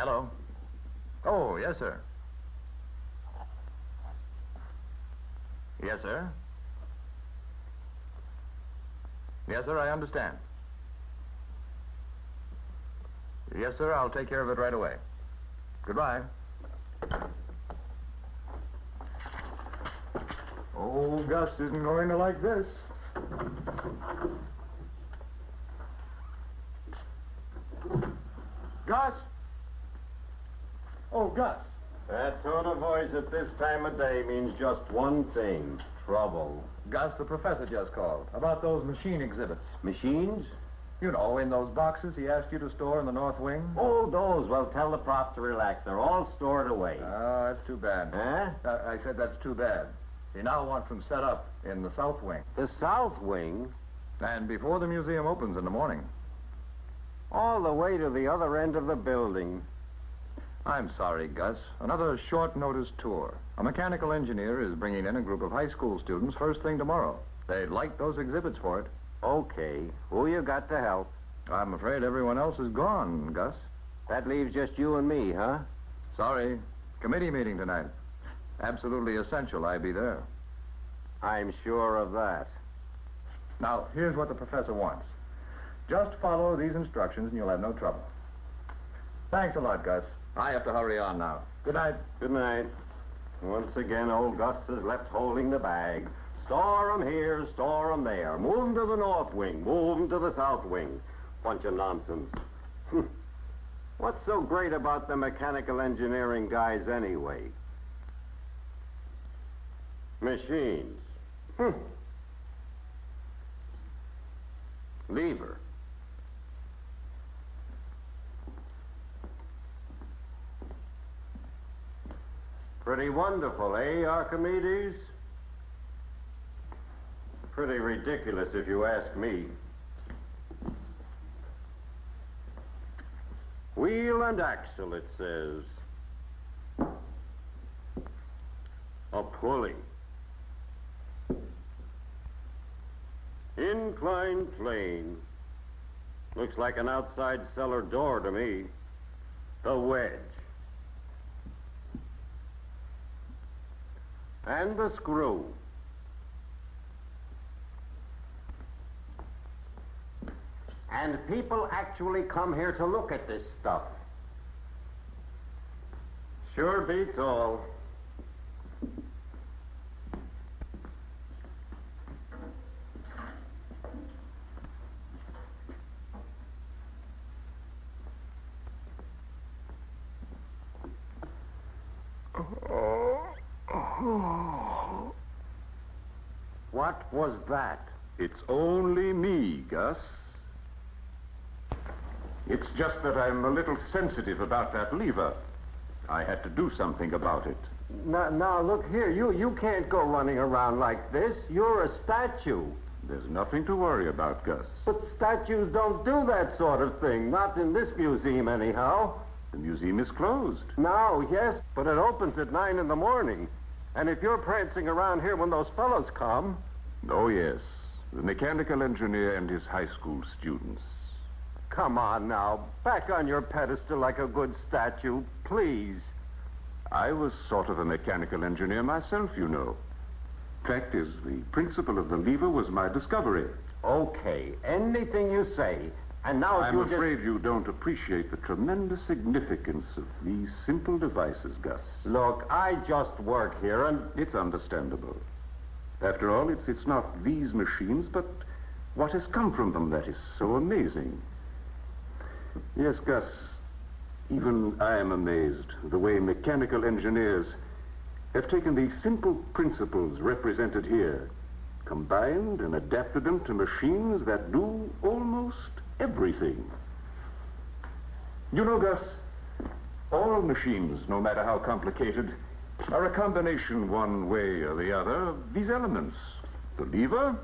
Hello. Oh, yes, sir. Yes, sir. Yes, sir, I understand. Yes, sir, I'll take care of it right away. Goodbye. Oh, Gus isn't going to like this. Gus? Oh, Gus. That tone of voice at this time of day means just one thing. Trouble. Gus, the professor just called about those machine exhibits. Machines? You know, in those boxes he asked you to store in the north wing. Oh, those. Well, tell the prof to relax. They're all stored away. Oh, that's too bad. Huh? I said that's too bad. He now wants them set up in the south wing. The south wing? And before the museum opens in the morning. All the way to the other end of the building. I'm sorry, Gus. Another short notice tour. A mechanical engineer is bringing in a group of high school students first thing tomorrow. They'd like those exhibits for it. Okay. Who you got to help? I'm afraid everyone else is gone, Gus. That leaves just you and me, huh? Sorry. Committee meeting tonight. Absolutely essential I be there. I'm sure of that. Now, here's what the professor wants. Just follow these instructions and you'll have no trouble. Thanks a lot, Gus. I have to hurry on now. Good night. Good night. Once again, old Gus is left holding the bag. Store 'em here, store 'em there. Move 'em to the north wing, move 'em to the south wing. Bunch of nonsense. What's so great about the mechanical engineering guys anyway? Machines. Lever. Pretty wonderful, eh, Archimedes? Pretty ridiculous, if you ask me. Wheel and axle, it says. A pulley. Inclined plane. Looks like an outside cellar door to me. The wedge. And the screw. And people actually come here to look at this stuff. Sure beats all. What was that? It's only me, Gus. It's just that I'm a little sensitive about that lever. I had to do something about it. Now, look here. You can't go running around like this. You're a statue. There's nothing to worry about, Gus. But statues don't do that sort of thing. Not in this museum, anyhow. The museum is closed. No, yes, but it opens at 9 in the morning. And if you're prancing around here when those fellows come... Oh, yes. The mechanical engineer and his high school students. Come on now. Back on your pedestal like a good statue, please. I was sort of a mechanical engineer myself, you know. Fact is, the principle of the lever was my discovery. Okay, anything you say. And now I'm afraid you don't appreciate the tremendous significance of these simple devices, Gus. Look, I just work here and... It's understandable. After all, it's not these machines, but what has come from them that is so amazing. Yes, Gus, even I am amazed the way mechanical engineers have taken these simple principles represented here, combined and adapted them to machines that do almost everything. You know, Gus, all machines, no matter how complicated, are a combination one way or the other of these elements. The lever,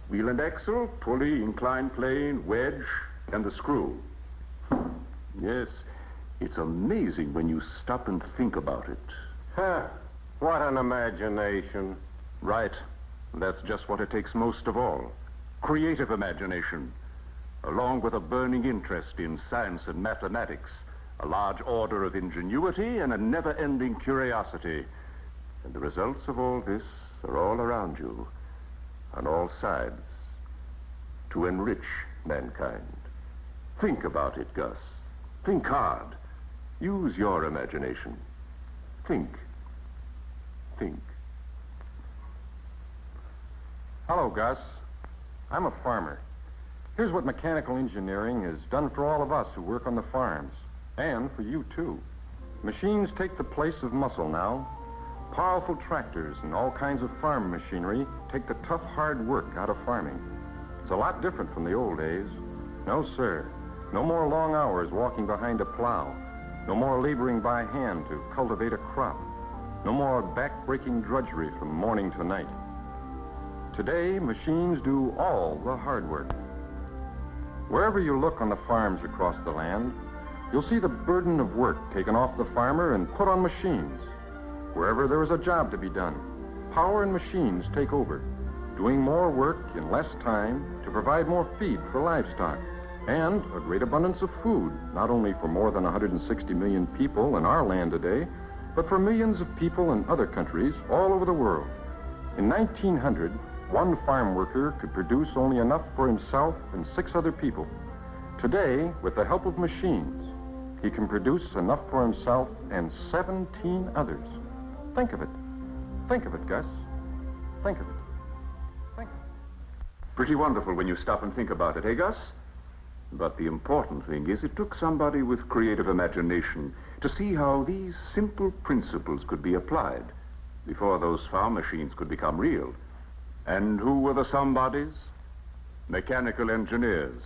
wheel and axle, pulley, inclined plane, wedge, and the screw. Yes, it's amazing when you stop and think about it. Huh, what an imagination. Right. That's just what it takes most of all. Creative imagination, along with a burning interest in science and mathematics, a large order of ingenuity, and a never-ending curiosity. And the results of all this are all around you, on all sides, to enrich mankind. Think about it, Gus. Think hard. Use your imagination. Think. Think. Hello, Gus. I'm a farmer. Here's what mechanical engineering has done for all of us who work on the farms, and for you, too. Machines take the place of muscle now. Powerful tractors and all kinds of farm machinery take the tough, hard work out of farming. It's a lot different from the old days. No, sir. No more long hours walking behind a plow. No more laboring by hand to cultivate a crop. No more back-breaking drudgery from morning to night. Today, machines do all the hard work. Wherever you look on the farms across the land, you'll see the burden of work taken off the farmer and put on machines. Wherever there is a job to be done, power and machines take over, doing more work in less time to provide more feed for livestock and a great abundance of food, not only for more than 160 million people in our land today, but for millions of people in other countries all over the world. In 1900, one farm worker could produce only enough for himself and 6 other people. Today, with the help of machines, he can produce enough for himself and 17 others. Think of it. Think of it, Gus. Think of it. Think of it. Pretty wonderful when you stop and think about it, eh, Gus? But the important thing is it took somebody with creative imagination to see how these simple principles could be applied before those farm machines could become real. And who were the somebodies? Mechanical engineers.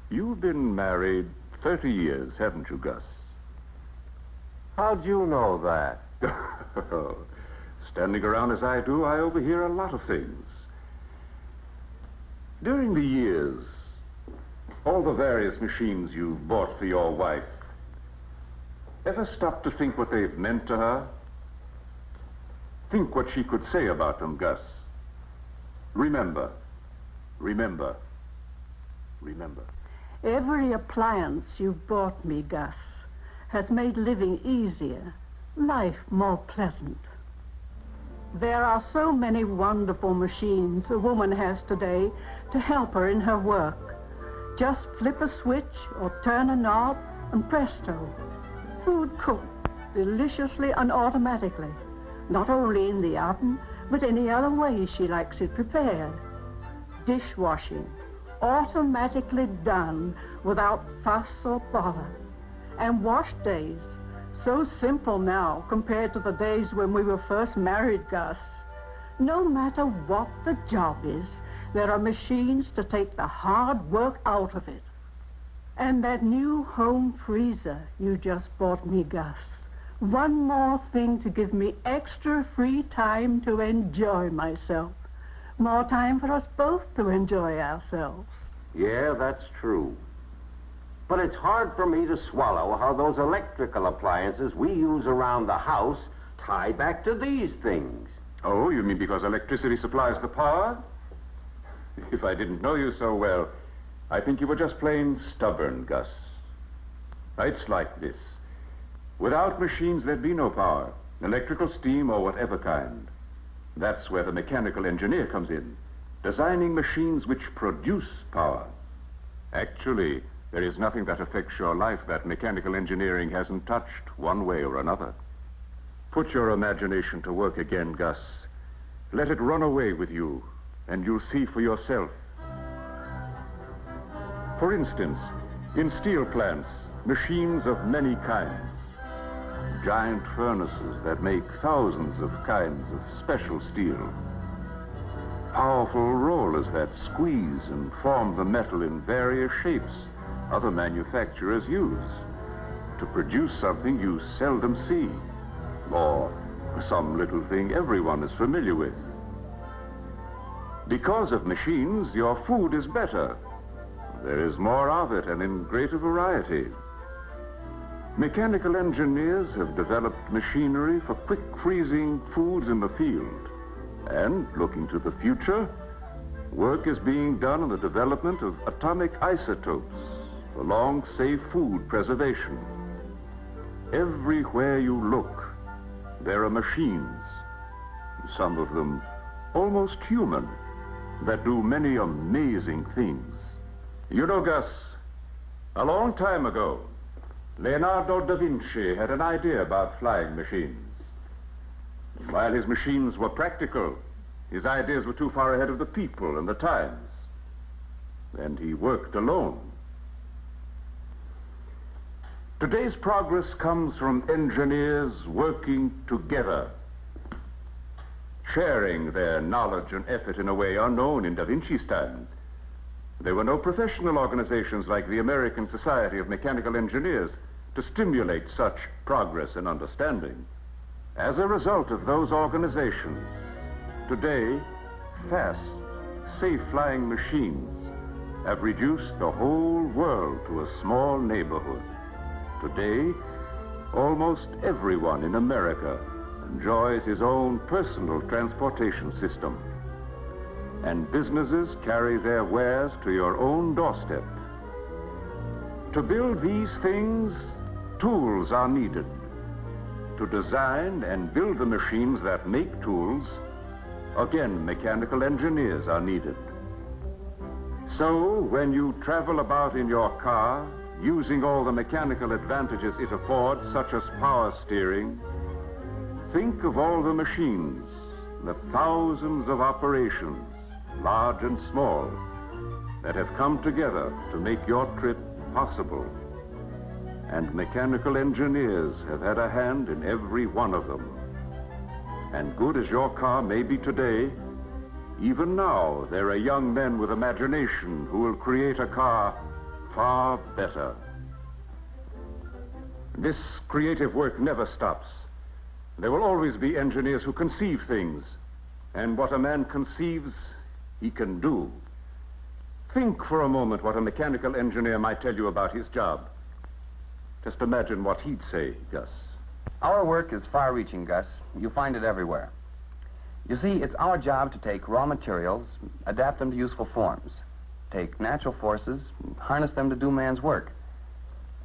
You've been married 30 years, haven't you, Gus? How'd you know that? Standing around as I do, I overhear a lot of things. During the years, all the various machines you bought for your wife, ever stop to think what they've meant to her? Think what she could say about them, Gus. Remember, remember, remember. Every appliance you've bought me, Gus, has made living easier, life more pleasant. There are so many wonderful machines a woman has today to help her in her work. Just flip a switch or turn a knob and presto, food cooked deliciously and automatically, not only in the oven, but any other way she likes it prepared. Dishwashing, automatically done without fuss or bother. And wash days, so simple now compared to the days when we were first married, Gus. No matter what the job is, there are machines to take the hard work out of it. And that new home freezer you just bought me, Gus. One more thing to give me extra free time to enjoy myself. More time for us both to enjoy ourselves. Yeah, that's true. But it's hard for me to swallow how those electrical appliances we use around the house tie back to these things. Oh, you mean because electricity supplies the power? If I didn't know you so well, I think you were just plain stubborn, Gus. It's like this. Without machines, there'd be no power, electrical, steam, or whatever kind. That's where the mechanical engineer comes in, designing machines which produce power. Actually, there is nothing that affects your life that mechanical engineering hasn't touched one way or another. Put your imagination to work again, Gus. Let it run away with you, and you'll see for yourself. For instance, in steel plants, machines of many kinds. Giant furnaces that make thousands of kinds of special steel. Powerful rollers that squeeze and form the metal in various shapes other manufacturers use to produce something you seldom see, or some little thing everyone is familiar with. Because of machines, your food is better. There is more of it and in greater variety. Mechanical engineers have developed machinery for quick freezing foods in the field. And looking to the future, work is being done on the development of atomic isotopes along safe food preservation. Everywhere you look, there are machines, some of them almost human, that do many amazing things. You know, Gus, a long time ago, Leonardo da Vinci had an idea about flying machines. While his machines were practical, his ideas were too far ahead of the people and the times. And he worked alone. Today's progress comes from engineers working together, sharing their knowledge and effort in a way unknown in Da Vinci's time. There were no professional organizations like the American Society of Mechanical Engineers to stimulate such progress and understanding. As a result of those organizations, today, fast, safe-flying machines have reduced the whole world to a small neighborhood. Today, almost everyone in America enjoys his own personal transportation system. And businesses carry their wares to your own doorstep. To build these things, tools are needed. To design and build the machines that make tools, again, mechanical engineers are needed. So, when you travel about in your car, using all the mechanical advantages it affords, such as power steering, think of all the machines, the thousands of operations, large and small, that have come together to make your trip possible. And mechanical engineers have had a hand in every one of them. And good as your car may be today, even now there are young men with imagination who will create a car far better. This creative work never stops. There will always be engineers who conceive things, and what a man conceives, he can do. Think for a moment what a mechanical engineer might tell you about his job. Just imagine what he'd say, Gus. Our work is far-reaching, Gus. You find it everywhere. You see, it's our job to take raw materials, adapt them to useful forms, take natural forces, harness them to do man's work.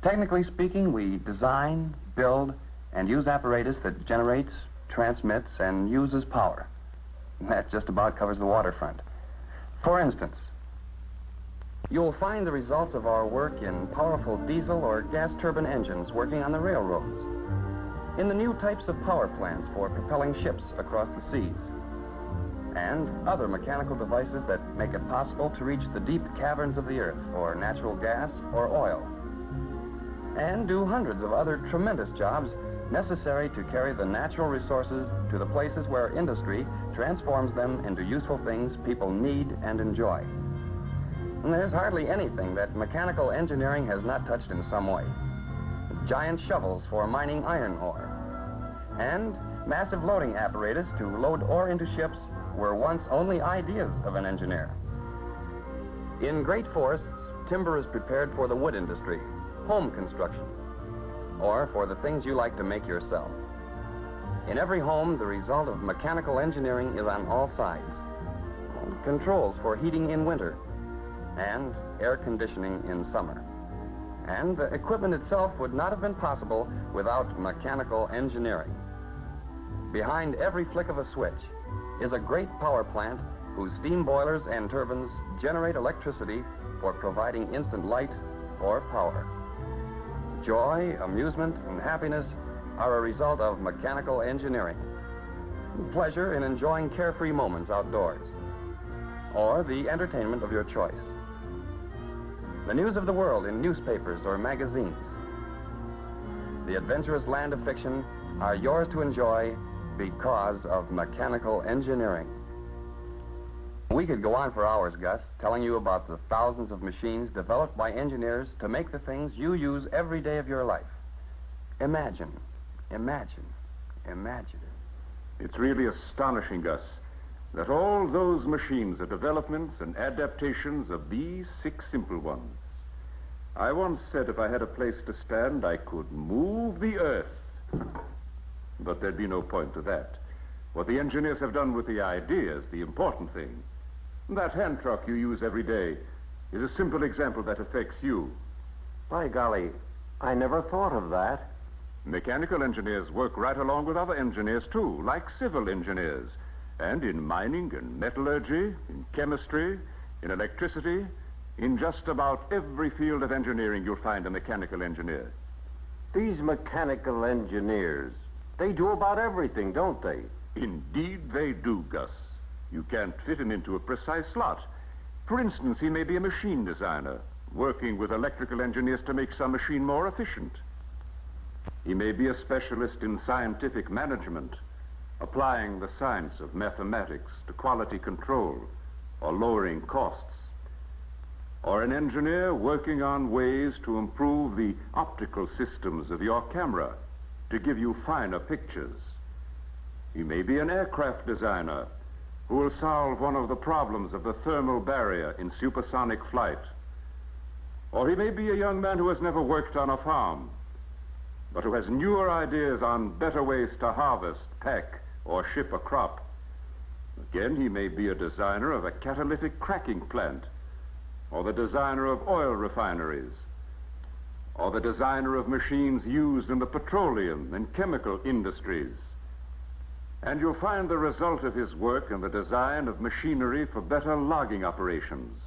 Technically speaking, we design, build, and use apparatus that generates, transmits, and uses power. That just about covers the waterfront. For instance, you'll find the results of our work in powerful diesel or gas turbine engines working on the railroads, in the new types of power plants for propelling ships across the seas, and other mechanical devices that make it possible to reach the deep caverns of the earth for natural gas or oil, and do hundreds of other tremendous jobs necessary to carry the natural resources to the places where industry transforms them into useful things people need and enjoy. And there's hardly anything that mechanical engineering has not touched in some way. Giant shovels for mining iron ore, and massive loading apparatus to load ore into ships were once only ideas of an engineer. In great forests, timber is prepared for the wood industry, home construction, or for the things you like to make yourself. In every home, the result of mechanical engineering is on all sides. Controls for heating in winter, and air conditioning in summer. And the equipment itself would not have been possible without mechanical engineering. Behind every flick of a switch is a great power plant whose steam boilers and turbines generate electricity for providing instant light or power. Joy, amusement, and happiness are a result of mechanical engineering. Pleasure in enjoying carefree moments outdoors, or the entertainment of your choice. The news of the world in newspapers or magazines. The adventurous land of fiction are yours to enjoy because of mechanical engineering. We could go on for hours, Gus, telling you about the thousands of machines developed by engineers to make the things you use every day of your life. Imagine, imagine, imagine. It's really astonishing, Gus, that all those machines are developments and adaptations of these 6 simple ones. I once said if I had a place to stand, I could move the earth. But there'd be no point to that. What the engineers have done with the idea is the important thing. That hand truck you use every day is a simple example that affects you. By golly, I never thought of that. Mechanical engineers work right along with other engineers, too, like civil engineers. And in mining and metallurgy, in chemistry, in electricity, in just about every field of engineering, you'll find a mechanical engineer. These mechanical engineers, they do about everything, don't they? Indeed they do, Gus. You can't fit him into a precise slot. For instance, he may be a machine designer, working with electrical engineers to make some machine more efficient. He may be a specialist in scientific management, applying the science of mathematics to quality control or lowering costs. Or an engineer working on ways to improve the optical systems of your camera to give you finer pictures. He may be an aircraft designer who will solve one of the problems of the thermal barrier in supersonic flight. Or he may be a young man who has never worked on a farm, but who has newer ideas on better ways to harvest, pack, or ship a crop. Again, he may be a designer of a catalytic cracking plant, or the designer of oil refineries, or the designer of machines used in the petroleum and chemical industries. And you'll find the result of his work in the design of machinery for better logging operations,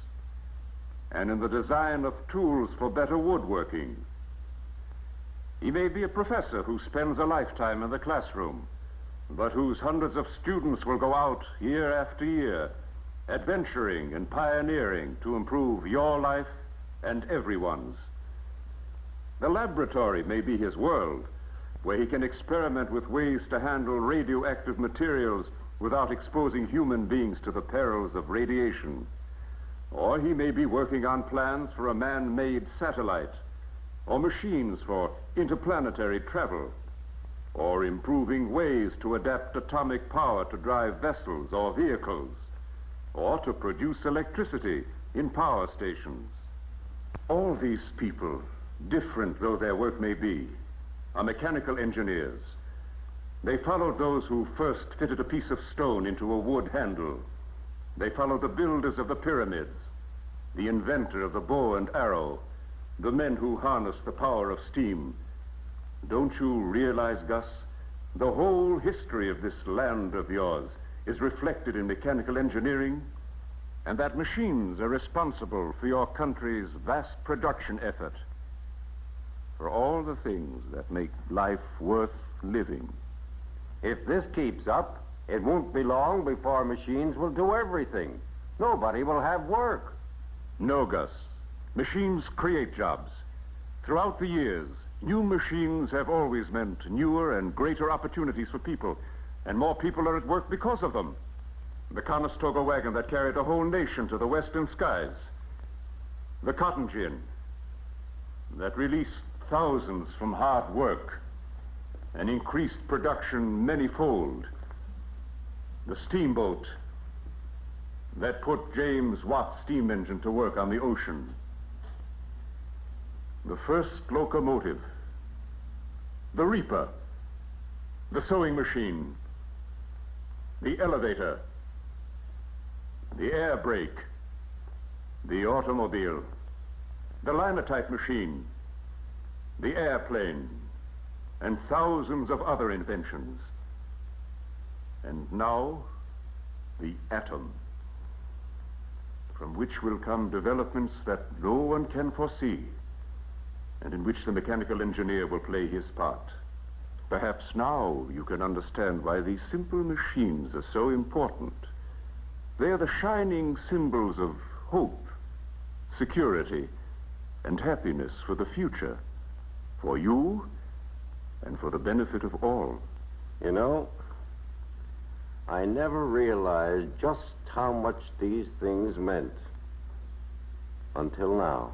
and in the design of tools for better woodworking. He may be a professor who spends a lifetime in the classroom, but whose hundreds of students will go out year after year, adventuring and pioneering to improve your life and everyone's. The laboratory may be his world, where he can experiment with ways to handle radioactive materials without exposing human beings to the perils of radiation. Or he may be working on plans for a man-made satellite, or machines for interplanetary travel, or improving ways to adapt atomic power to drive vessels or vehicles, or to produce electricity in power stations. All these people, different though their work may be, are mechanical engineers. They followed those who first fitted a piece of stone into a wood handle. They followed the builders of the pyramids, the inventor of the bow and arrow, the men who harnessed the power of steam. Don't you realize, Gus, the whole history of this land of yours is reflected in mechanical engineering, and that machines are responsible for your country's vast production effort, for all the things that make life worth living. If this keeps up, it won't be long before machines will do everything. Nobody will have work. No, Gus. Machines create jobs. Throughout the years, new machines have always meant newer and greater opportunities for people, and more people are at work because of them. The Conestoga wagon that carried a whole nation to the western skies. The cotton gin that released thousands from hard work and increased production many-fold. The steamboat that put James Watt's steam engine to work on the ocean. The first locomotive. The reaper. The sewing machine. The elevator. The air brake. The automobile. The linotype machine. The airplane. And thousands of other inventions. And now, the atom, from which will come developments that no one can foresee, and in which the mechanical engineer will play his part. Perhaps now you can understand why these simple machines are so important. They are the shining symbols of hope, security, and happiness for the future, for you and for the benefit of all. You know, I never realized just how much these things meant until now.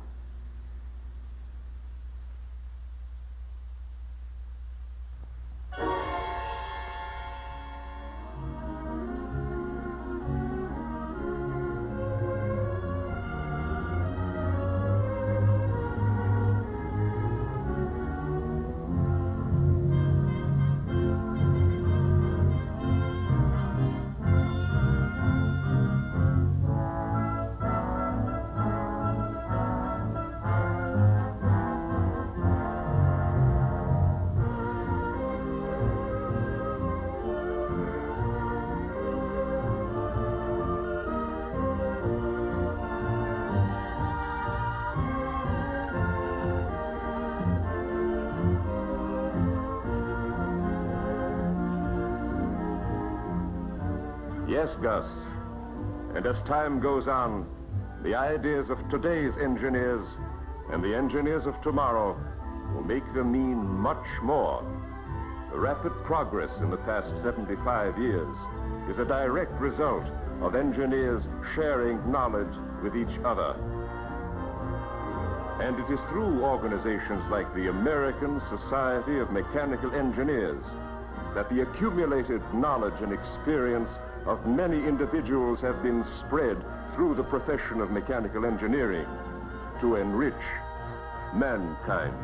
Yes, Gus. And as time goes on, the ideas of today's engineers and the engineers of tomorrow will make them mean much more. The rapid progress in the past 75 years is a direct result of engineers sharing knowledge with each other. And it is through organizations like the American Society of Mechanical Engineers that the accumulated knowledge and experience of many individuals have been spread through the profession of mechanical engineering to enrich mankind.